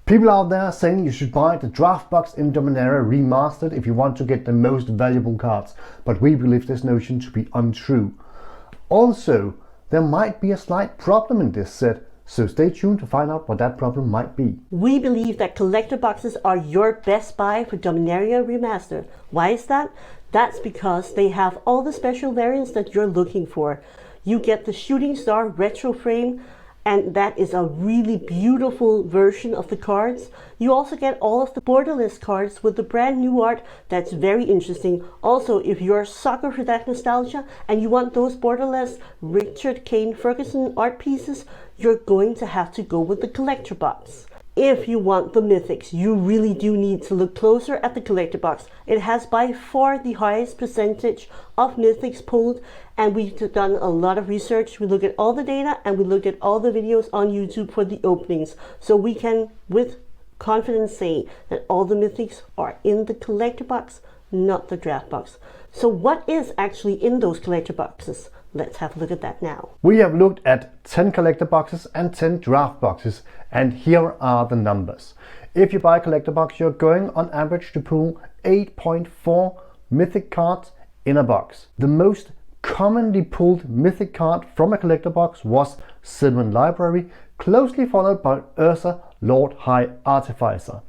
People out there are saying you should buy the draft box in Dominaria Remastered if you want to get the most valuable cards, but we believe this notion to be untrue. Also, there might be a slight problem in this set, so stay tuned to find out what that problem might be. We believe that collector boxes are your best buy for Dominaria Remastered. Why is that? That's because they have all the special variants that you're looking for. You get the Shooting Star retro frame, and that is a really beautiful version of the cards. You also get all of the borderless cards with the brand new art that's very interesting. Also, if you're a sucker for that nostalgia and you want those borderless Richard Kane Ferguson art pieces, you're going to have to go with the collector box. If you want the mythics, you really do need to look closer at the collector box. It has by far the highest percentage of mythics pulled, and we've done a lot of research. We look at all the data and we look at all the videos on YouTube for the openings, so we can with confidence say that all the mythics are in the collector box, not the draft box. So what is actually in those collector boxes? Let's have a look at that now. We have looked at 10 collector boxes and 10 draft boxes, and here are the numbers. If you buy a collector box, you're going on average to pull 8.4 mythic cards in a box. The most commonly pulled mythic card from a collector box was Sylvan Library, closely followed by Urza, Lord High Artificer.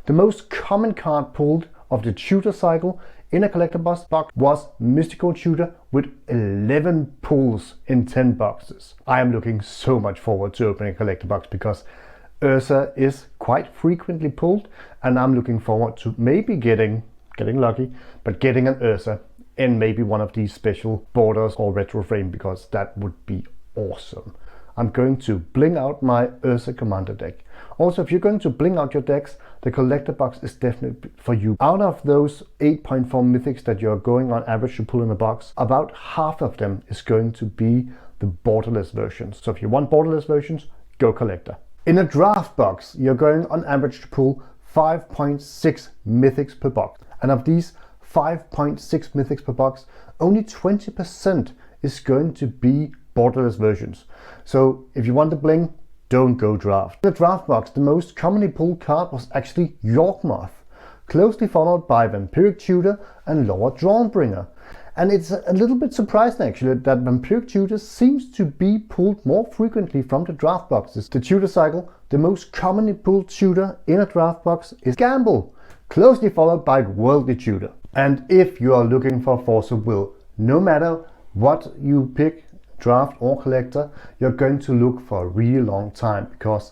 The most common card pulled of the tutor cycle in a collector box was Mystical Tutor with 11 pulls in 10 boxes. I am looking so much forward to opening a collector box because Urza is quite frequently pulled, and I'm looking forward to maybe getting lucky, but getting an Urza in maybe one of these special borders or retro frame, because that would be awesome. I'm going to bling out my Urza Commander deck. Also, if you're going to bling out your decks, the collector box is definitely for you. Out of those 8.4 mythics that you're going on average to pull in a box, about half of them is going to be the borderless versions. So if you want borderless versions, go collector. In a draft box, you're going on average to pull 5.6 mythics per box. And of these 5.6 mythics per box, only 20% is going to be borderless versions. So if you want the bling, don't go draft. In the draft box, the most commonly pulled card was actually Yawgmoth, closely followed by Vampiric Tutor and Lower Dawnbringer. And it's a little bit surprising actually that Vampiric Tutor seems to be pulled more frequently from the draft boxes. The tutor cycle, the most commonly pulled tutor in a draft box is Gamble, closely followed by Worldly Tutor. And if you are looking for Force of Will, no matter what you pick, draft or collector, you're going to look for a really long time, because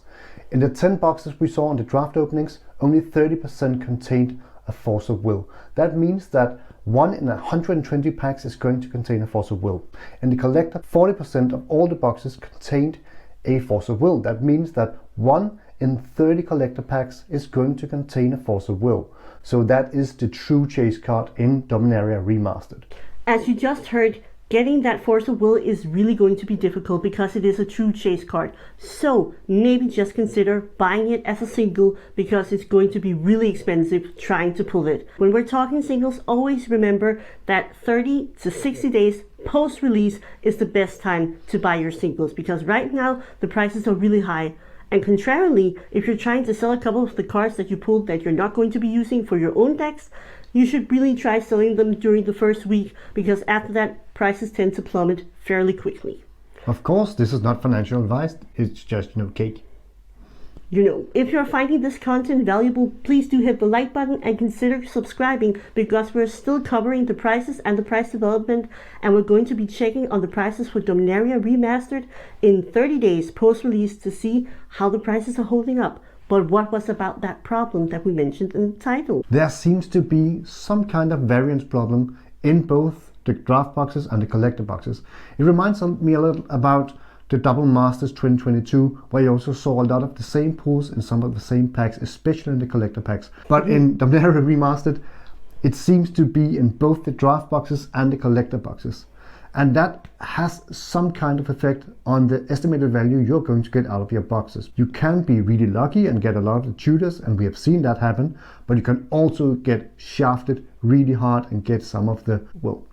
in the 10 boxes we saw in the draft openings, only 30% contained a Force of Will. That means that 1 in 120 packs is going to contain a Force of Will. In the collector, 40% of all the boxes contained a Force of Will. That means that 1 in 30 collector packs is going to contain a Force of Will. So that is the true chase card in Dominaria Remastered. As you just heard, getting that Force of Will is really going to be difficult because it is a true chase card. So maybe just consider buying it as a single, because it's going to be really expensive trying to pull it. When we're talking singles, always remember that 30 to 60 days post-release is the best time to buy your singles, because right now the prices are really high. And contrarily, if you're trying to sell a couple of the cards that you pulled that you're not going to be using for your own decks, you should really try selling them during the first week, because after that, prices tend to plummet fairly quickly. Of course, this is not financial advice, it's just, cake. If you're finding this content valuable, please do hit the like button and consider subscribing, because we're still covering the prices and the price development, and we're going to be checking on the prices for Dominaria Remastered in 30 days post-release to see how the prices are holding up. But what was about that problem that we mentioned in the title? There seems to be some kind of variance problem in both the draft boxes and the collector boxes. It reminds me a little about the Double Masters 2022, where you also saw a lot of the same pulls in some of the same packs, especially in the collector packs. But in Dominaria Remastered, it seems to be in both the draft boxes and the collector boxes. And that has some kind of effect on the estimated value you're going to get out of your boxes. You can be really lucky and get a lot of the tutors, and we have seen that happen, but you can also get shafted really hard and get some of the,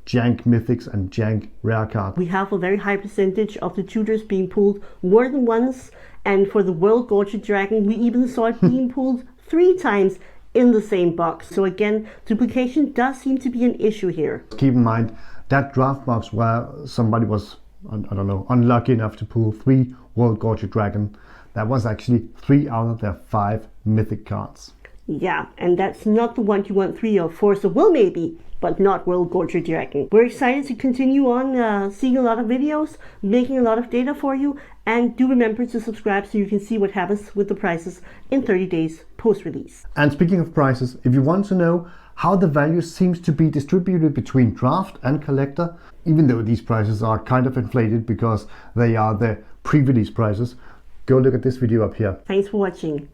jank mythics and jank rare cards. We have a very high percentage of the tutors being pulled more than once, And for the World Gorgeous Dragon, we even saw it being pulled 3 times in the same box. So again, duplication does seem to be an issue here. Keep in mind that draft box where somebody was, I don't know, unlucky enough to pull 3 World Gorgeous Dragon. That was actually 3 out of their 5 mythic cards. Yeah, and that's not the one you want 3 of. Force of Will maybe, but not World Gorgeous Dragon. We're excited to continue on seeing a lot of videos, making a lot of data for you, and do remember to subscribe so you can see what happens with the prices in 30 days post-release. And speaking of prices, if you want to know how the value seems to be distributed between draft and collector, even though these prices are kind of inflated because they are the pre-release prices, go look at this video up here. Thanks for watching.